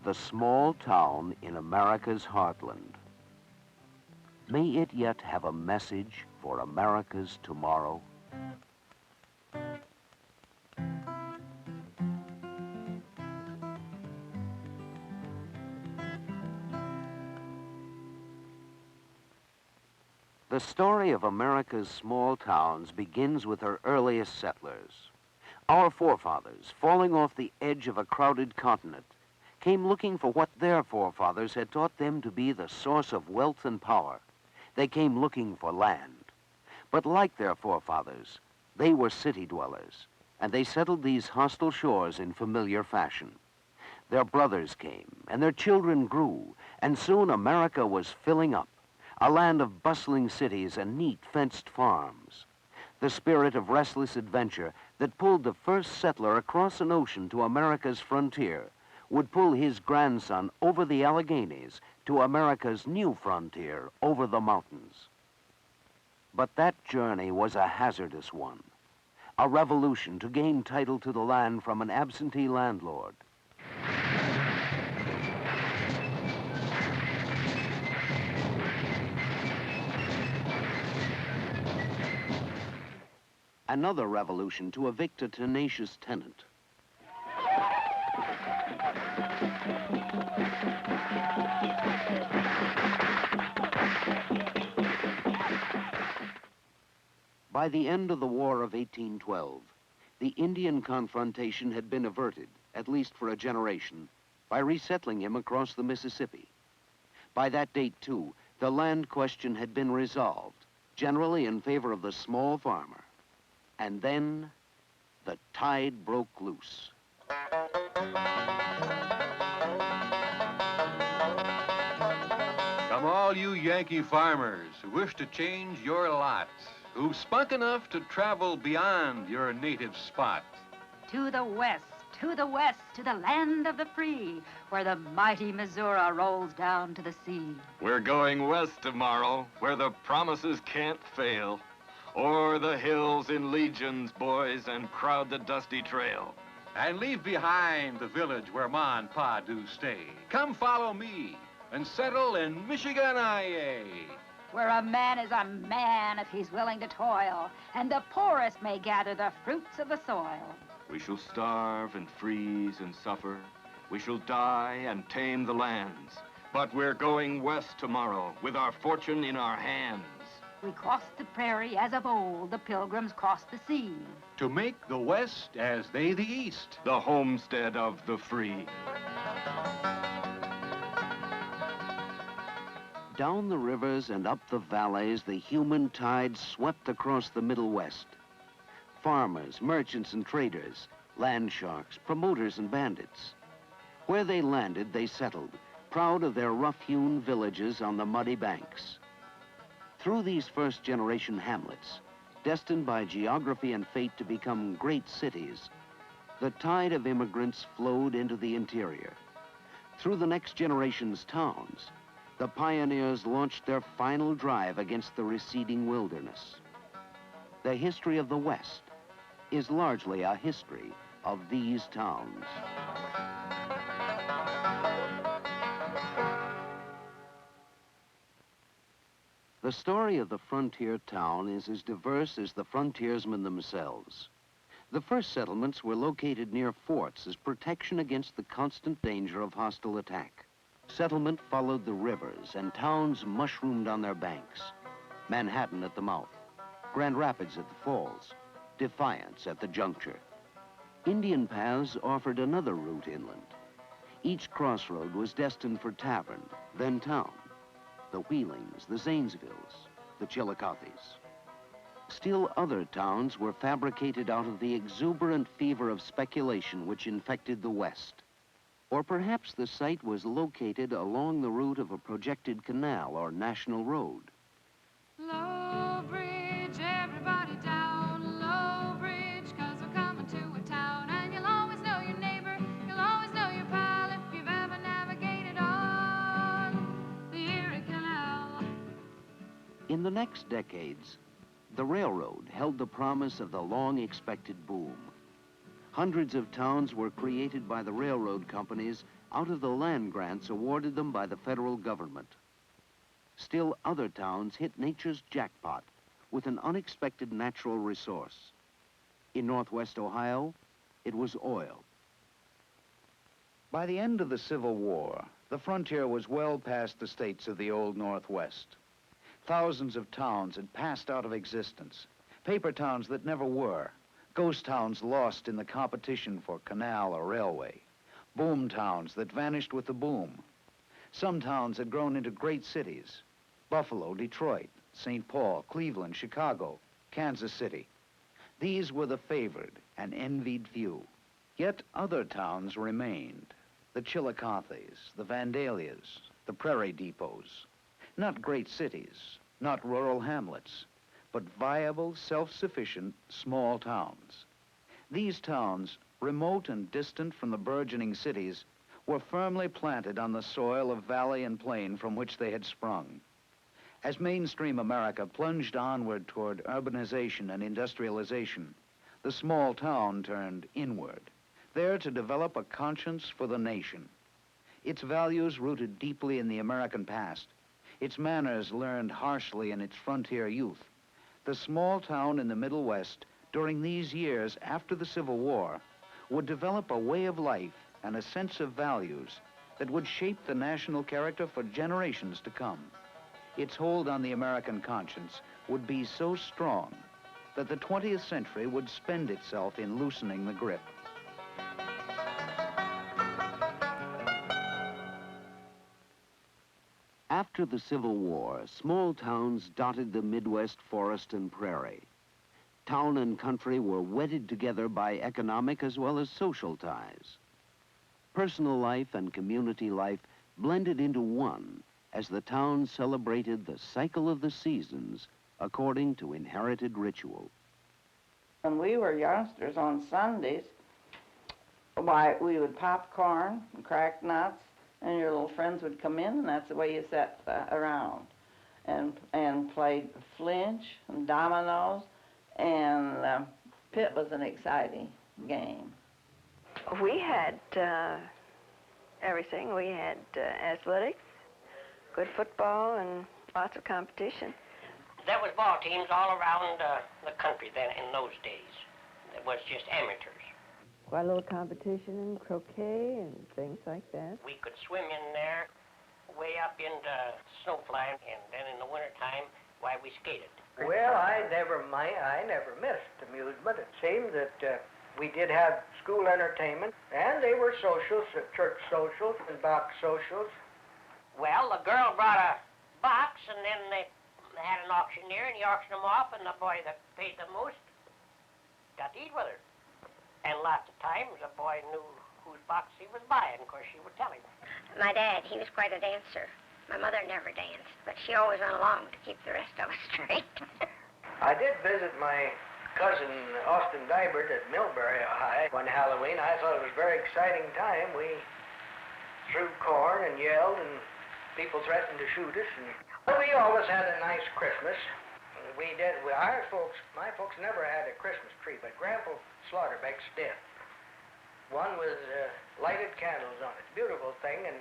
The small town in America's heartland. May it yet have a message for America's tomorrow? The story of America's small towns begins with her earliest settlers. Our forefathers, falling off the edge of a crowded continent, came looking for what their forefathers had taught them to be the source of wealth and power. They came looking for land. But like their forefathers, they were city dwellers, and they settled these hostile shores in familiar fashion. Their brothers came, and their children grew, and soon America was filling up, a land of bustling cities and neat fenced farms. The spirit of restless adventure that pulled the first settler across an ocean to America's frontier would pull his grandson over the Alleghenies to America's new frontier over the mountains. But that journey was a hazardous one, a revolution to gain title to the land from an absentee landlord. Another revolution to evict a tenacious tenant. By the end of the War of 1812, the Indian confrontation had been averted, at least for a generation, by resettling him across the Mississippi. By that date, too, the land question had been resolved, generally in favor of the small farmer. And then, the tide broke loose. Come all you Yankee farmers who wish to change your lot, who've spunk enough to travel beyond your native spot. To the west, to the west, to the land of the free, where the mighty Missouri rolls down to the sea. We're going west tomorrow, where the promises can't fail. O'er the hills in legions, boys, and crowd the dusty trail. And leave behind the village where Ma and Pa do stay. Come follow me and settle in Michigan, IA. Where a man is a man if he's willing to toil, and the poorest may gather the fruits of the soil. We shall starve and freeze and suffer. We shall die and tame the lands. But we're going west tomorrow with our fortune in our hands. We crossed the prairie as of old the pilgrims crossed the sea. To make the West as they the East. The homestead of the free. Down the rivers and up the valleys, the human tide swept across the Middle West. Farmers, merchants, and traders, land sharks, promoters, and bandits. Where they landed, they settled, proud of their rough-hewn villages on the muddy banks. Through these first-generation hamlets, destined by geography and fate to become great cities, the tide of immigrants flowed into the interior. Through the next generation's towns, the pioneers launched their final drive against the receding wilderness. The history of the West is largely a history of these towns. The story of the frontier town is as diverse as the frontiersmen themselves. The first settlements were located near forts as protection against the constant danger of hostile attack. Settlement followed the rivers, and towns mushroomed on their banks. Manhattan at the mouth, Grand Rapids at the falls, Defiance at the juncture. Indian paths offered another route inland. Each crossroad was destined for tavern, then town. The Wheelings, the Zanesvilles, the Chillicothys. Still other towns were fabricated out of the exuberant fever of speculation which infected the West. Or perhaps the site was located along the route of a projected canal or national road. Low bridge, everybody down, low bridge, 'cause we're coming to a town, and you'll always know your neighbor, you'll always know your pal if you've ever navigated on the Erie Canal. In the next decades, the railroad held the promise of the long-expected boom. Hundreds of towns were created by the railroad companies out of the land grants awarded them by the federal government. Still other towns hit nature's jackpot with an unexpected natural resource. In Northwest Ohio, it was oil. By the end of the Civil War, the frontier was well past the states of the old Northwest. Thousands of towns had passed out of existence, paper towns that never were, ghost towns lost in the competition for canal or railway, boom towns that vanished with the boom. Some towns had grown into great cities: Buffalo, Detroit, St. Paul, Cleveland, Chicago, Kansas City. These were the favored and envied few. Yet other towns remained: the Chillicothes, the Vandalias, the Prairie Depots. Not great cities, not rural hamlets, but viable, self-sufficient small towns. These towns, remote and distant from the burgeoning cities, were firmly planted on the soil of valley and plain from which they had sprung. As mainstream America plunged onward toward urbanization and industrialization, the small town turned inward, there to develop a conscience for the nation. Its values rooted deeply in the American past, its manners learned harshly in its frontier youth. The small town in the Middle West, during these years after the Civil War, would develop a way of life and a sense of values that would shape the national character for generations to come. Its hold on the American conscience would be so strong that the 20th century would spend itself in loosening the grip. After the Civil War, small towns dotted the Midwest forest and prairie. Town and country were wedded together by economic as well as social ties. Personal life and community life blended into one as the town celebrated the cycle of the seasons according to inherited ritual. When we were youngsters on Sundays, why, we would pop corn and crack nuts, and your little friends would come in, and that's the way you sat around and played flinch and dominoes, and pit was an exciting game. We had everything. We had athletics, good football, and lots of competition. There was ball teams all around the country then in those days. It was just amateurs. Quite a little competition in croquet and things like that. We could swim in there way up into snow flying, and then in the wintertime, why, we skated. Well, I never missed amusement. It seemed that we did have school entertainment, and they were socials, church socials and box socials. Well, the girl brought a box, and then they had an auctioneer, and he auctioned them off, and the boy that paid the most got to eat with her. And lots of times the boy knew whose box he was buying. Of course, she would tell him. My dad, he was quite a dancer. My mother never danced, but she always went along to keep the rest of us straight. I did visit my cousin, Austin Dybert, at Millbury High one Halloween. I thought it was a very exciting time. We threw corn and yelled, and people threatened to shoot us. And we always had a nice Christmas. We did. My folks never had a Christmas tree, but Grandpa Slaughterbeck's did. One with lighted candles on it. Beautiful thing, and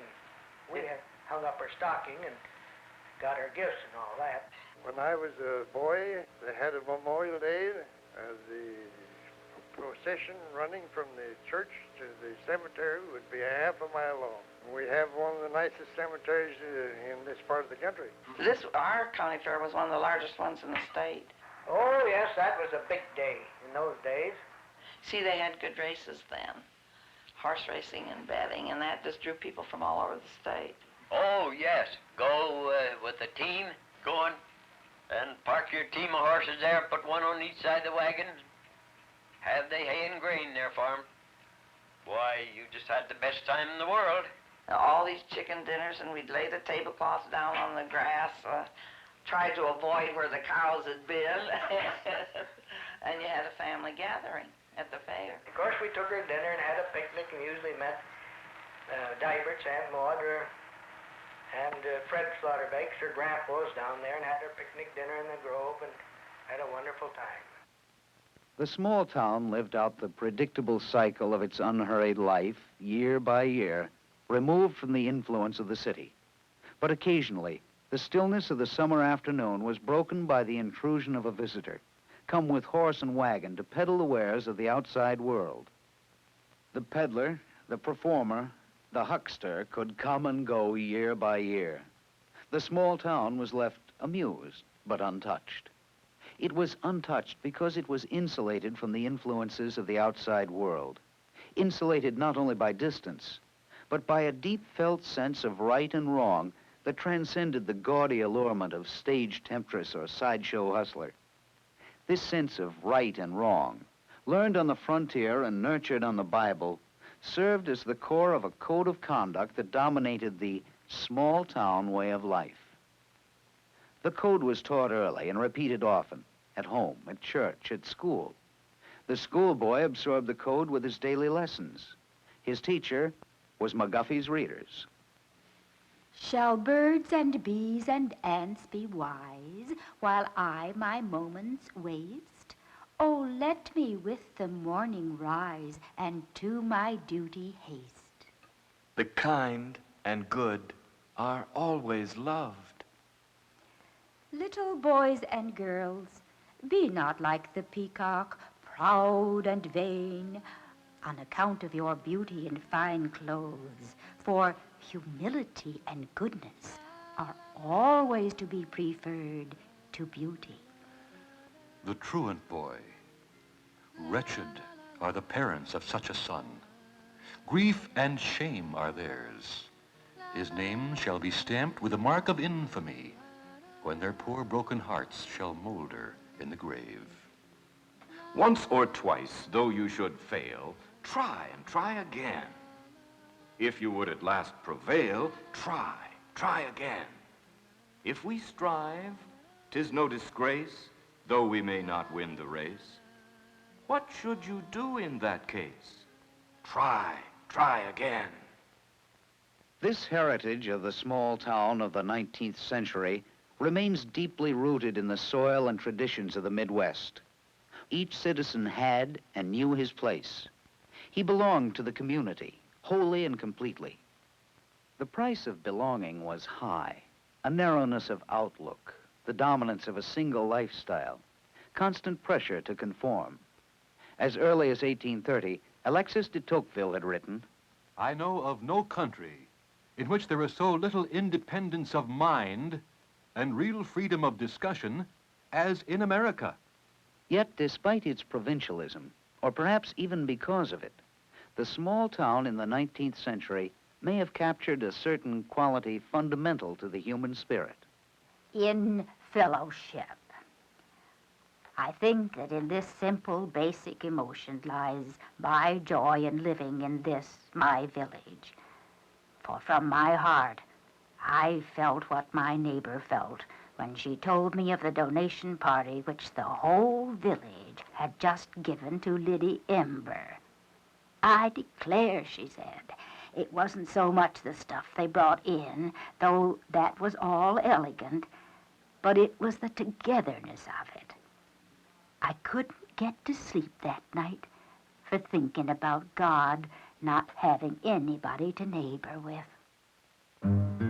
we had hung up our stocking and got our gifts and all that. When I was a boy, they had a Memorial Day, the procession running from the church to the cemetery would be a half a mile long. We have one of the nicest cemeteries in this part of the country. Our county fair was one of the largest ones in the state. Oh, yes, that was a big day in those days. See, they had good races then. Horse racing and betting, and that just drew people from all over the state. Oh, yes. Go with the team, going, and park your team of horses there, put one on each side of the wagon, have the hay and grain there for 'em. Why, you just had the best time in the world. All these chicken dinners, and we'd lay the tablecloths down on the grass, tried to avoid where the cows had been, and you had a family gathering at the fair. Of course, we took our dinner and had a picnic, and usually met Dybert's, Aunt Maud, and Fred Slaughterbeck's, her grandpa was down there, and had our picnic dinner in the grove, and had a wonderful time. The small town lived out the predictable cycle of its unhurried life, year by year, removed from the influence of the city. But occasionally, the stillness of the summer afternoon was broken by the intrusion of a visitor, come with horse and wagon to peddle the wares of the outside world. The peddler, the performer, the huckster could come and go year by year. The small town was left amused, but untouched. It was untouched because it was insulated from the influences of the outside world, insulated not only by distance, but by a deep-felt sense of right and wrong that transcended the gaudy allurement of stage temptress or sideshow hustler. This sense of right and wrong, learned on the frontier and nurtured on the Bible, served as the core of a code of conduct that dominated the small-town way of life. The code was taught early and repeated often, at home, at church, at school. The schoolboy absorbed the code with his daily lessons. His teacher was McGuffy's readers. Shall birds and bees and ants be wise, while I my moments waste? Oh, let me with the morning rise, and to my duty haste. The kind and good are always loved. Little boys and girls, be not like the peacock, proud and vain, on account of your beauty and fine clothes, for humility and goodness are always to be preferred to beauty. The truant boy. Wretched are the parents of such a son. Grief and shame are theirs. His name shall be stamped with the mark of infamy when their poor broken hearts shall molder in the grave. Once or twice, though you should fail, try and try again. If you would at last prevail, try again. If we strive, 'tis no disgrace, though we may not win the race. What should you do in that case? Try again. This heritage of the small town of the 19th century remains deeply rooted in the soil and traditions of the Midwest. Each citizen had and knew his place. He belonged to the community, wholly and completely. The price of belonging was high, a narrowness of outlook, the dominance of a single lifestyle, constant pressure to conform. As early as 1830, Alexis de Tocqueville had written, I know of no country in which there is so little independence of mind and real freedom of discussion as in America. Yet, despite its provincialism, or perhaps even because of it, the small town in the 19th century may have captured a certain quality fundamental to the human spirit. In fellowship. I think that in this simple, basic emotion lies my joy in living in this, my village. For from my heart, I felt what my neighbor felt when she told me of the donation party which the whole village had just given to Liddy Ember. I declare, she said, it wasn't so much the stuff they brought in, though that was all elegant, but it was the togetherness of it. I couldn't get to sleep that night for thinking about God not having anybody to neighbor with.